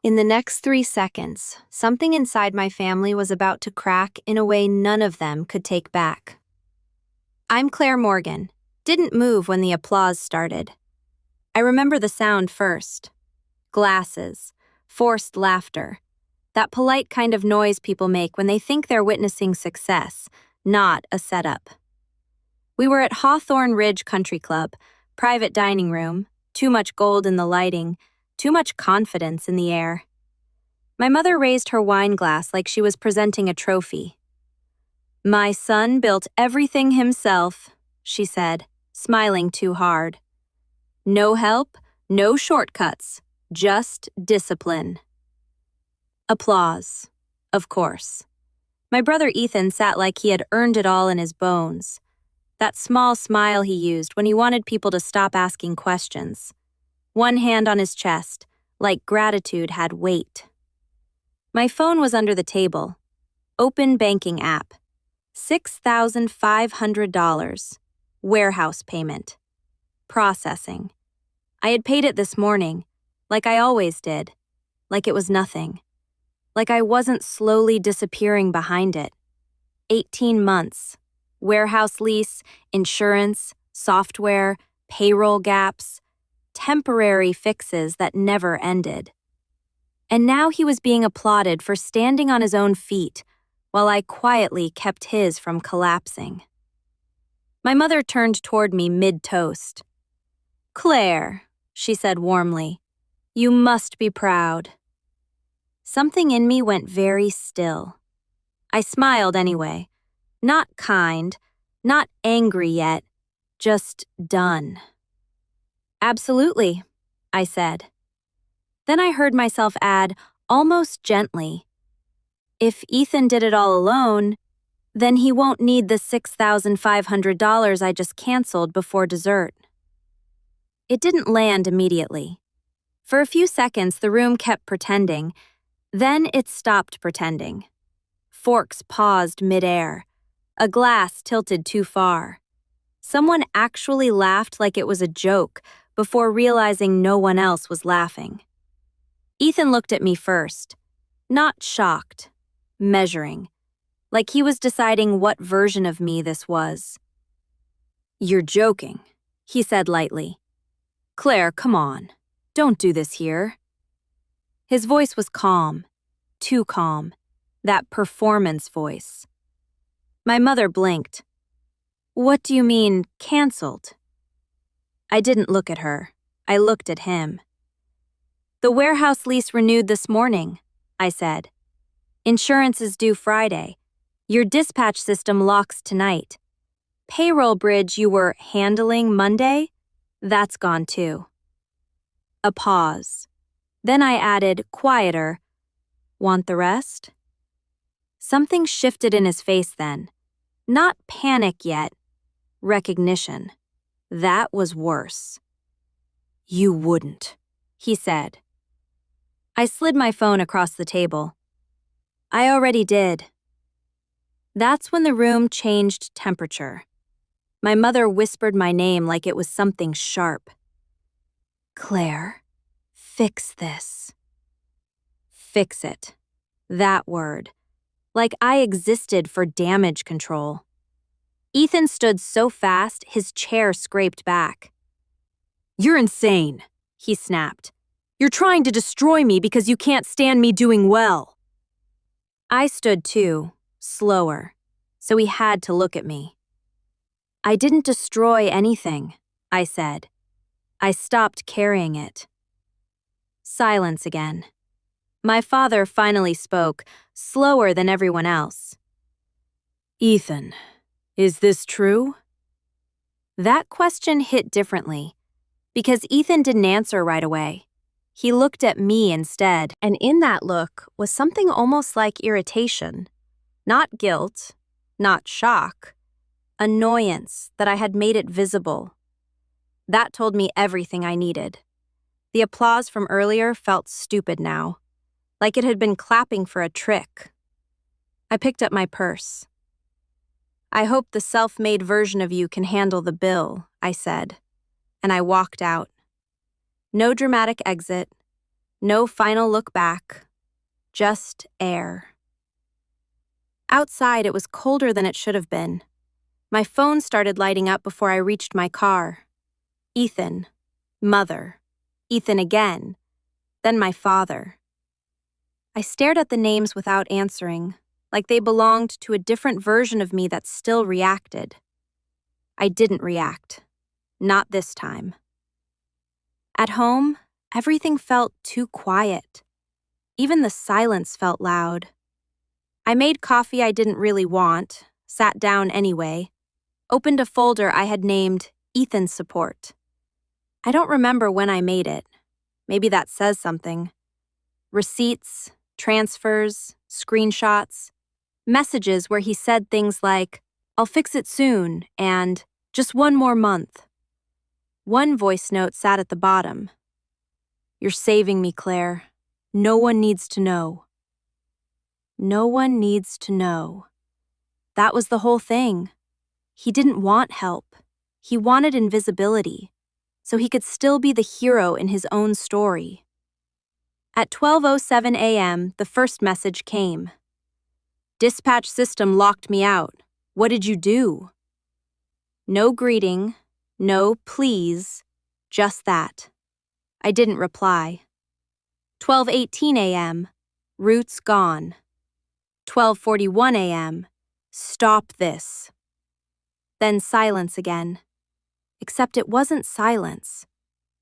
In the next 3 seconds, something inside my family was about to crack in a way none of them could take back. I'm Claire Morgan. Didn't move when the applause started. I remember the sound first. Glasses, forced laughter, that polite kind of noise people make when they think they're witnessing success, not a setup. We were at Hawthorne Ridge Country Club, private dining room, too much gold in the lighting, too much confidence in the air. My mother raised her wine glass like she was presenting a trophy. "My son built everything himself," she said, smiling too hard. "No help, no shortcuts, just discipline." Applause, of course. My brother Ethan sat like he had earned it all in his bones. That small smile he used when he wanted people to stop asking questions. One hand on his chest, like gratitude had weight. My phone was under the table. Open banking app. $6,500. Warehouse payment. Processing. I had paid it this morning, like I always did. Like it was nothing. Like I wasn't slowly disappearing behind it. 18 months. Warehouse lease, insurance, software, payroll gaps. Temporary fixes that never ended. And now he was being applauded for standing on his own feet, while I quietly kept his from collapsing. My mother turned toward me mid-toast. "Claire," she said warmly, "you must be proud." Something in me went very still. I smiled anyway. Not kind, not angry yet, just done. "Absolutely," I said. Then I heard myself add, almost gently, "If Ethan did it all alone, then he won't need the $6,500 I just canceled before dessert." It didn't land immediately. For a few seconds, the room kept pretending. Then it stopped pretending. Forks paused midair. A glass tilted too far. Someone actually laughed like it was a joke before realizing no one else was laughing. Ethan looked at me first, not shocked, measuring, like he was deciding what version of me this was. "You're joking," he said lightly. "Claire, come on. Don't do this here." His voice was calm, too calm, that performance voice. My mother blinked. "What do you mean, canceled?" I didn't look at her. I looked at him. "The warehouse lease renewed this morning," I said. "Insurance is due Friday. Your dispatch system locks tonight. Payroll bridge you were handling Monday? That's gone too." A pause. Then I added, quieter, "Want the rest?" Something shifted in his face then. Not panic yet. Recognition. That was worse. "You wouldn't," he said. I slid my phone across the table. "I already did." That's when the room changed temperature. My mother whispered my name like it was something sharp. "Claire, fix this." Fix it. That word. Like I existed for damage control. Ethan stood so fast, his chair scraped back. "You're insane," he snapped. "You're trying to destroy me because you can't stand me doing well." I stood too, slower, so he had to look at me. "I didn't destroy anything," I said. "I stopped carrying it." Silence again. My father finally spoke, slower than everyone else. "Ethan, is this true?" That question hit differently, because Ethan didn't answer right away. He looked at me instead, and in that look was something almost like irritation. Not guilt, not shock. Annoyance that I had made it visible. That told me everything I needed. The applause from earlier felt stupid now, like it had been clapping for a trick. I picked up my purse. "I hope the self-made version of you can handle the bill," I said, and I walked out. No dramatic exit, No final look back. Just air. Outside, it was colder than it should have been. My phone started lighting up before I reached my car. Ethan. Mother. Ethan again. Then my father. I stared at the names without answering, like they belonged to a different version of me that still reacted. I didn't react. Not this time. At home, everything felt too quiet. Even the silence felt loud. I made coffee I didn't really want, sat down anyway, opened a folder I had named Ethan Support. I don't remember when I made it. Maybe that says something. Receipts, transfers, screenshots, messages where he said things like, "I'll fix it soon," and "just one more month." One voice note sat at the bottom. "You're saving me, Claire. No one needs to know." No one needs to know. That was the whole thing. He didn't want help. He wanted invisibility, so he could still be the hero in his own story. At 12:07 a.m., the first message came. "Dispatch system locked me out. What did you do?" No greeting, no please, just that. I didn't reply. 12:18 a.m., routes gone. 12:41 a.m., stop this. Then silence again. Except it wasn't silence.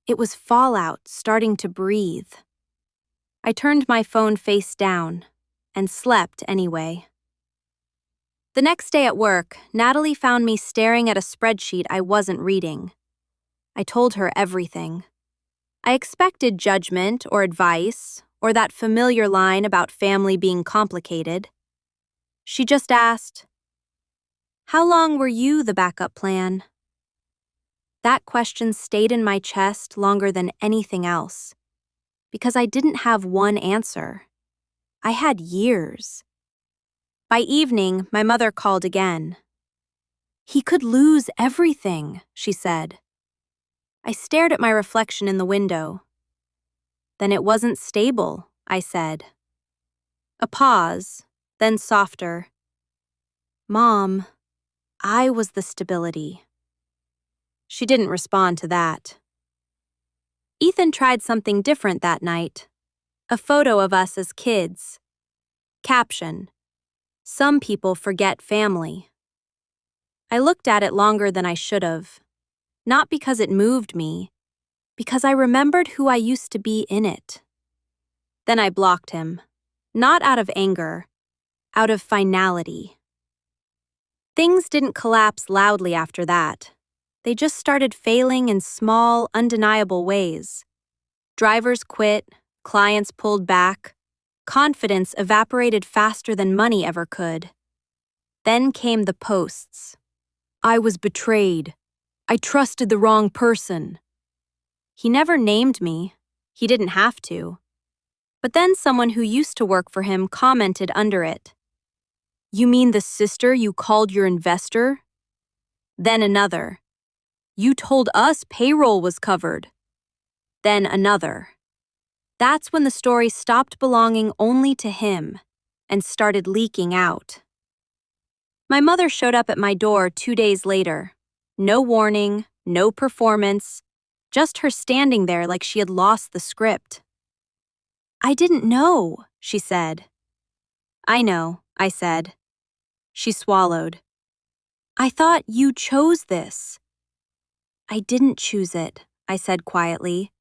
It was fallout starting to breathe. I turned my phone face down and slept anyway. The next day at work, Natalie found me staring at a spreadsheet I wasn't reading. I told her everything. I expected judgment or advice or that familiar line about family being complicated. She just asked, "How long were you the backup plan?" That question stayed in my chest longer than anything else, because I didn't have one answer. I had years. By evening, my mother called again. "He could lose everything," she said. I stared at my reflection in the window. "Then it wasn't stable," I said. A pause, then softer. "Mom, I was the stability." She didn't respond to that. Ethan tried something different that night. A photo of us as kids. Caption: "Some people forget family." I looked at it longer than I should have. Not because it moved me, because I remembered who I used to be in it. Then I blocked him. Not out of anger, out of finality. Things didn't collapse loudly after that. They just started failing in small, undeniable ways. Drivers quit, clients pulled back, confidence evaporated faster than money ever could. Then came the posts. "I was betrayed. I trusted the wrong person." He never named me. He didn't have to. But then someone who used to work for him commented under it. "You mean the sister you called your investor?" Then another. "You told us payroll was covered." Then another. That's when the story stopped belonging only to him and started leaking out. My mother showed up at my door 2 days later. No warning, no performance, just her standing there like she had lost the script. "I didn't know," she said. "I know," I said. She swallowed. "I thought you chose this." "I didn't choose it," I said quietly.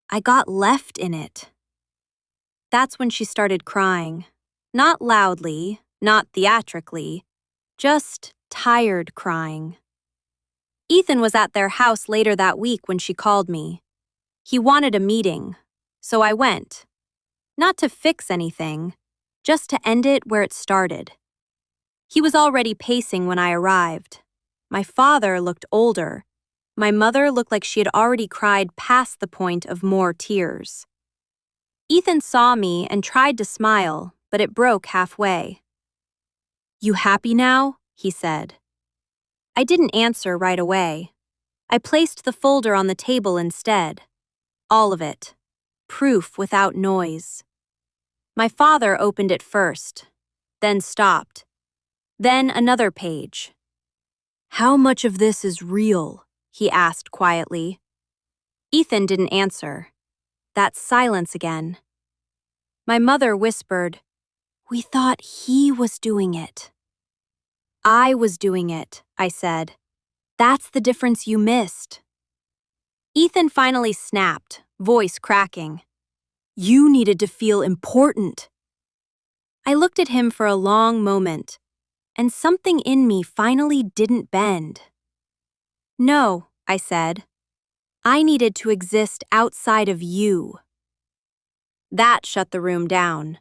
"I got left in it." That's when she started crying. Not loudly, not theatrically, just tired crying. Ethan was at their house later that week when she called me. He wanted a meeting, so I went. Not to fix anything, just to end it where it started. He was already pacing when I arrived. My father looked older. My mother looked like she had already cried past the point of more tears. Ethan saw me and tried to smile, but it broke halfway. "You happy now?" he said. I didn't answer right away. I placed the folder on the table instead. All of it. proof without noise. My father opened it first, then stopped. Then another page. "How much of this is real?" he asked quietly. Ethan didn't answer. That silence again. My mother whispered, "We thought he was doing it." "I was doing it," I said. "That's the difference you missed." Ethan finally snapped, voice cracking. "You needed to feel important." I looked at him for a long moment, and something in me finally didn't bend. "No," I said. "I needed to exist outside of you." That shut the room down.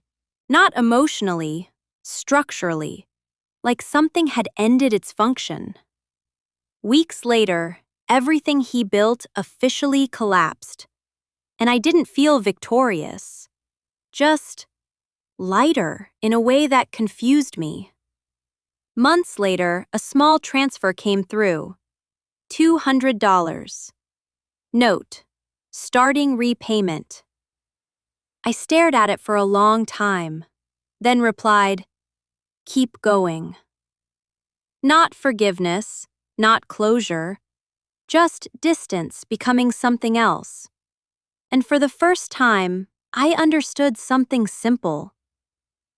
Not emotionally, structurally, like something had ended its function. Weeks later, everything he built officially collapsed, and I didn't feel victorious, just lighter in a way that confused me. Months later, a small transfer came through. $200. Note: starting repayment. I stared at it for a long time, then replied, "Keep going." Not forgiveness, not closure, just distance becoming something else. And for the first time, I understood something simple.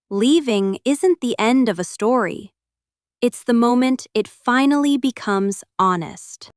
Leaving isn't the end of a story. It's the moment it finally becomes honest.